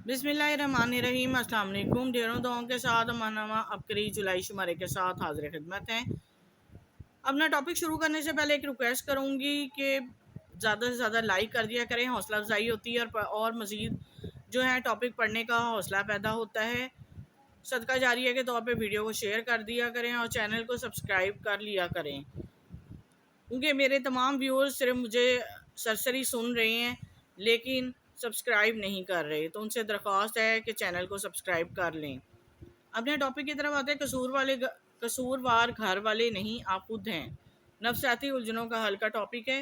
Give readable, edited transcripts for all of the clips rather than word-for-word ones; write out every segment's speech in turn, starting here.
बिस्मिल्लाहिर्रहमानिर्रहीम। अस्सलाम वालेकुम। ढेरों दुआओं के साथ अमानवा अबकरी जुलाई शुमारे के साथ हाजिर खिदमत हैं। अपना टॉपिक शुरू करने से पहले एक रिक्वेस्ट करूँगी कि ज़्यादा से ज़्यादा लाइक कर दिया करें, हौसला अफजाई होती है और मज़ीद जो है टॉपिक पढ़ने का हौसला पैदा होता है। सदका जारिया के तौर पे वीडियो को शेयर कर दिया करें और चैनल को सब्सक्राइब कर लिया करें, क्योंकि मेरे तमाम व्यूअर्स सिर्फ मुझे सरसरी सुन रहे हैं लेकिन सब्सक्राइब नहीं कर रहे, तो उनसे दरख्वास्त है कि चैनल को सब्सक्राइब कर लें। अपने टॉपिक की तरफ आते हैं। कसूरवार घर वाले नहीं, आप खुद हैं। नफसियाती उलझनों का हल का टॉपिक है।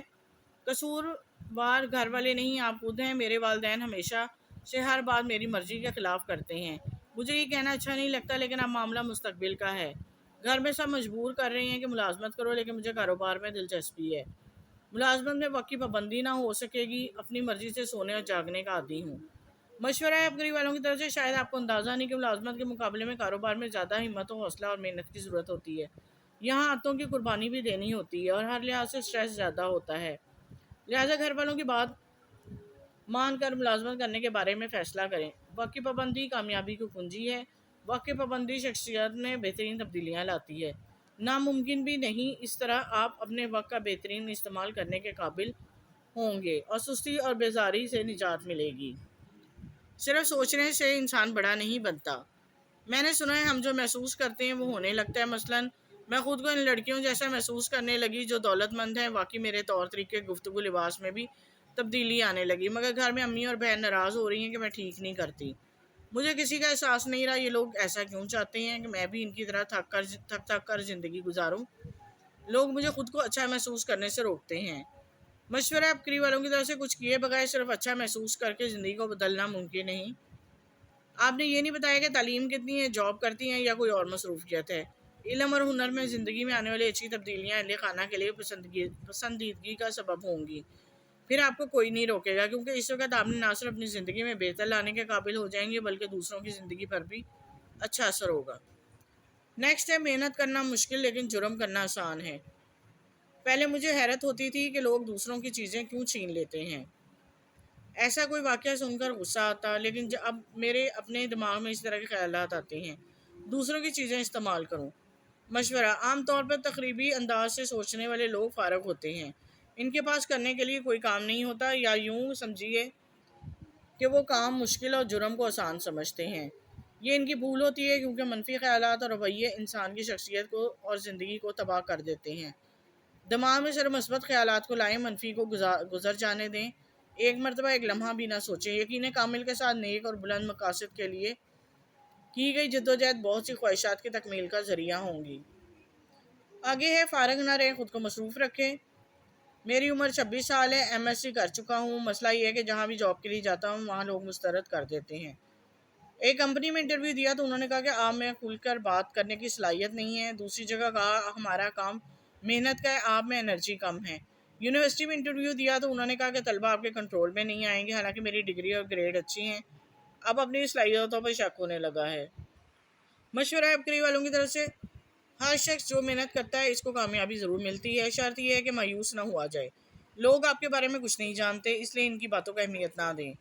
कसूरवार घर वाले नहीं, आप खुद हैं। मेरे वालिदैन हमेशा से हर बात मेरी मर्ज़ी के ख़िलाफ़ करते हैं। मुझे ये कहना अच्छा नहीं लगता, लेकिन अब मामला मुस्तकबिल का है। घर में सब मजबूर कर रहे हैं कि मुलाजमत करो, लेकिन मुझे कारोबार में दिलचस्पी है। मुलाजमत में वक्त की पाबंदी ना हो सकेगी। अपनी मर्ज़ी से सोने और जागने का आदी हूँ। मशवरा है अबकरी वालों की तरफ से, शायद आपको अंदाज़ा नहीं कि मुलाजमत के मुकाबले में कारोबार में ज़्यादा हिम्मत और हौसला और मेहनत की ज़रूरत होती है। यहाँ हाथों की कुर्बानी भी देनी होती है और हर लिहाज से स्ट्रेस ज़्यादा होता है। लिहाजा घर वालों की बात मान कर मुलाजमत करने के बारे में फ़ैसला करें। वक्त की पाबंदी कामयाबी की कुंजी है। वक्त की पाबंदी शख्सियत में बेहतरीन तब्दीलियाँ लाती है। नामुमकिन भी नहीं, इस तरह आप अपने वक्त का बेहतरीन इस्तेमाल करने के काबिल होंगे और सुस्ती और बेजारी से निजात मिलेगी। सिर्फ सोचने से इंसान बड़ा नहीं बनता। मैंने सुना है हम जो महसूस करते हैं वो होने लगता है। मसलन मैं खुद को इन लड़कियों जैसा महसूस करने लगी जो दौलतमंद हैं। वाकई मेरे तौर तरीके, गुफ्तगू, लिबास में भी तब्दीली आने लगी, मगर घर में अम्मी और बहन नाराज़ हो रही हैं कि मैं ठीक नहीं करती। मुझे किसी का एहसास नहीं रहा ये लोग ऐसा क्यों चाहते हैं कि मैं भी इनकी तरह थक कर ज़िंदगी गुजारूं। लोग मुझे खुद को अच्छा महसूस करने से रोकते हैं। मशवरा अबकरी वालों की तरफ से, कुछ किए बगैर सिर्फ अच्छा महसूस करके ज़िंदगी को बदलना मुमकिन नहीं। आपने ये नहीं बताया कि तालीम कितनी है, जॉब करती हैं या कोई और मसरूफियत है। इल्म और हुनर में ज़िंदगी में आने वाली अच्छी तब्दीलियाँ अहले खाना के लिए पसंदीदगी का सबब होंगी। फिर आपको कोई नहीं रोकेगा, क्योंकि इस वक्त आपने ना सिर्फ अपनी ज़िंदगी में बेहतर लाने के काबिल हो जाएंगे बल्कि दूसरों की ज़िंदगी पर भी अच्छा असर होगा। नेक्स्ट है, मेहनत करना मुश्किल लेकिन जुर्म करना आसान है। पहले मुझे हैरत होती थी कि लोग दूसरों की चीज़ें क्यों छीन लेते हैं। ऐसा कोई वाक़या सुनकर गुस्सा आता, लेकिन अब मेरे अपने दिमाग में इस तरह के ख़यालात आते हैं। दूसरों की चीज़ें इस्तेमाल करूँ। मशवरा, आम तौर पर तकरीबी अंदाज से सोचने वाले लोग फ़ारग होते हैं। इनके पास करने के लिए कोई काम नहीं होता, या यूँ समझिए कि वो काम मुश्किल और जुर्म को आसान समझते हैं। ये इनकी भूल होती है, क्योंकि मनफी ख़यालात और रवैये इंसान की शख्सियत को और ज़िंदगी को तबाह कर देते हैं। दिमाग में सिर्फ मस्बत ख़यालात को लाएं, मनफी को गुजर जाने दें। एक मरतबा एक लम्हा भी ना सोचें। यकीन कामिल के साथ नेक और बुलंद मकासद के लिए की गई जद्दोजहद बहुत सी ख्वाहिशात की तकमील का ज़रिया होंगी। आगे है, फ़ारग ना रहें, ख़ुद को मसरूफ़ रखें। मेरी उम्र 26 साल है, MSc कर चुका हूँ। मसला ये है कि जहाँ भी जॉब के लिए जाता हूँ वहाँ लोग मुस्तरद कर देते हैं। एक कंपनी में इंटरव्यू दिया तो उन्होंने कहा कि आप में खुलकर बात करने की सलाहियत नहीं है। दूसरी जगह कहा हमारा काम मेहनत का है, आप में एनर्जी कम है। यूनिवर्सिटी में इंटरव्यू दिया तो उन्होंने कहा कि तलबा आपके कंट्रोल में नहीं आएंगे, हालांकि मेरी डिग्री और ग्रेड अच्छी हैं। अब अपनी सलाहियतों पर शक होने लगा है। मशवरा है अबकरी वालों की तरफ से, हर शख्स जो मेहनत करता है इसको कामयाबी ज़रूर मिलती है। शर्त यह है कि मायूस ना हुआ जाए। लोग आपके बारे में कुछ नहीं जानते, इसलिए इनकी बातों का अहमियत ना दें।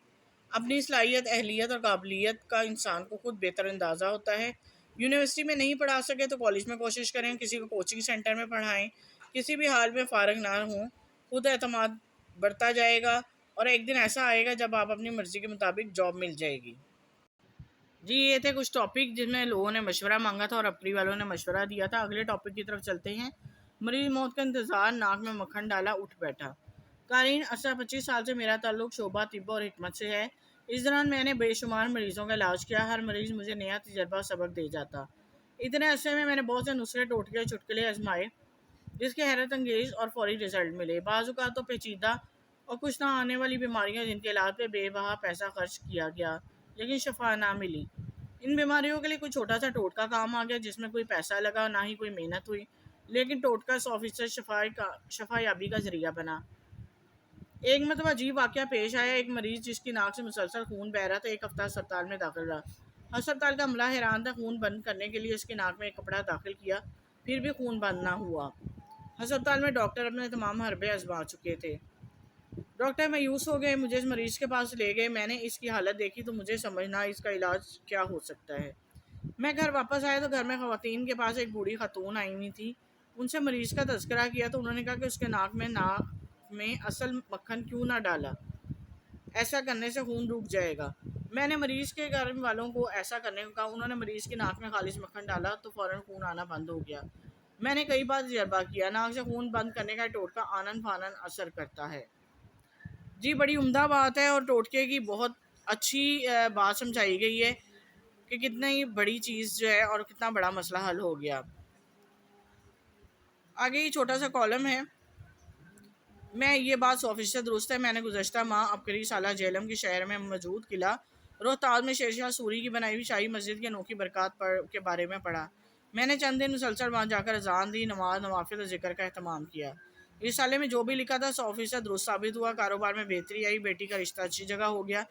अपनी सलाहियत, अहलियत और काबिलियत का इंसान को खुद बेहतर अंदाज़ा होता है। यूनिवर्सिटी में नहीं पढ़ा सके तो कॉलेज में कोशिश करें, किसी को कोचिंग सेंटर में पढ़ाएं। किसी भी हाल में फ़ारग ना हों। खुद एतमाद बढ़ता जाएगा और एक दिन ऐसा आएगा जब आप अपनी मर्ज़ी के मुताबिक जॉब मिल जाएगी। जी, ये थे कुछ टॉपिक जिनमें लोगों ने मशवरा मांगा था और अबकरी वालों ने मशवरा दिया था। अगले टॉपिक की तरफ चलते हैं। मरीज मौत का इंतज़ार, नाक में मक्खन डाला उठ बैठा। कारीन, 25 साल से मेरा ताल्लुक शोबा तिब्ब और हिकमत से है। इस दौरान मैंने बेशुमार मरीज़ों का इलाज किया। हर मरीज़ मुझे नया तजर्बा सबक दे जाता। इतने अरसे में मैंने बहुत से नुस्खे, टोटके, चुटकुले आजमाए जिसके हैरत अंगेज़ और फौरी रिजल्ट मिले। बाज़ तो पेचीदा और कुछ ना आने वाली बीमारियां जिनके इलाज पे बेबहा पैसा खर्च किया गया लेकिन शफा ना मिली। इन बीमारियों के लिए कोई छोटा सा टोटका काम आ गया जिसमें कोई पैसा लगा ना ही कोई मेहनत हुई, लेकिन टोटका 100% शफायाबी का जरिया बना। एक मतलब अजीब वाक़या पेश आया। एक मरीज़ जिसकी नाक से मुसलसल खून बह रहा था, एक हफ्ता अस्पताल में दाखिल रहा। अस्पताल का अमला हैरान था। खून बंद करने के लिए उसकी नाक में एक कपड़ा दाखिल किया, फिर भी खून बंद ना हुआ। अस्पताल में डॉक्टर अपने तमाम हरबे आजमा चुके थे। डॉक्टर मायूस हो गए, मुझे इस मरीज़ के पास ले गए। मैंने इसकी हालत देखी तो मुझे समझना इसका इलाज क्या हो सकता है। मैं घर वापस आया तो घर में ख़वातीन के पास एक बूढ़ी खातून आई हुई थी। उनसे मरीज़ का तज़किरा किया तो उन्होंने कहा कि उसके नाक में असल मक्खन क्यों ना डाला, ऐसा करने से खून रुक जाएगा। मैंने मरीज़ के घर वालों को ऐसा करने को कहा। उन्होंने मरीज़ की नाक में खालिश मक्खन डाला तो फ़ौरन खून आना बंद हो गया। मैंने कई बार तजर्बा किया, नाक से खून बंद करने का टोटका आनन फानन असर करता है। जी, बड़ी उम्दा बात है और टोटके की बहुत अच्छी बात समझाई गई है कि कितना ही बड़ी चीज़ जो है और कितना बड़ा मसला हल हो गया। आगे ये छोटा सा कॉलम है, मैं ये बात 100% दुरुस्त है। मैंने गुज़श्ता माह अबकरी साला जेहलम के शहर में मौजूद किला रोहतास में शेरशाह सूरी की बनाई हुई शाही मस्जिद की अनोखी बरक़ात के बारे में पढ़ा। मैंने चंद दिन मुसलसल वहाँ जाकर अज़ान दी, नमाज, नवाफिल और ज़िक्र का अहतमाम किया। रिसाले में जो भी लिखा था 100% दुरुस्त साबित हुआ। कारोबार में बेहतरी आई, बेटी का रिश्ता अच्छी जगह हो गया।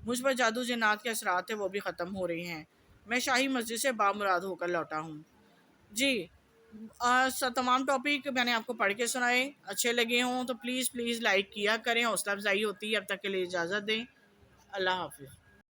मुझ पर जादू जिन्नात के असरात थे वो भी ख़त्म हो रहे हैं। मैं शाही मस्जिद से बामुराद होकर लौटा हूँ। जी, तमाम टॉपिक मैंने आपको पढ़ के सुनाए। अच्छे लगे हों तो प्लीज़ लाइक किया करें, हौसला अफजाई होती है। अब तक के लिए इजाज़त दें। अल्लाह हाफ़िज़।